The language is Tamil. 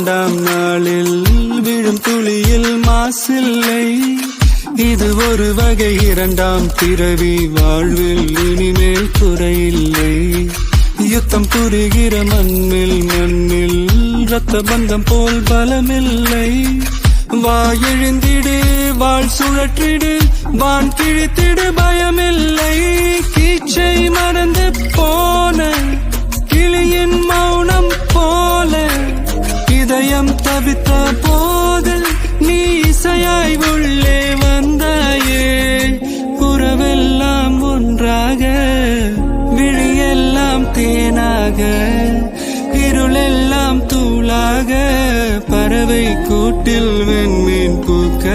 2ஆம் நாளில் விழும் துளியில் மாசில்லை. இது ஒரு வகை 2ஆம் பிறவி, வாழ்வில் இனிமேல் குறையில்லை. யுத்தம் புரிகிற மண்ணில் இரத்த பந்தம் போல் பலமில்லை. வா எழுந்திடு, வாழ் சுழற்றிடு, வான் கிழித்திடு, பயமில்லை. கீச்சை மறந்து போன கிளியின் மௌனம் போல இதயம் தவித்த போது நீ இசையாய் உள்ளே வந்தாயே. உறவெல்லாம் ஒன்றாக, விழியெல்லாம் தேனாக, இருளெல்லாம் தூளாக, பறவை கூட்டில் வெண்மீன் பூக்க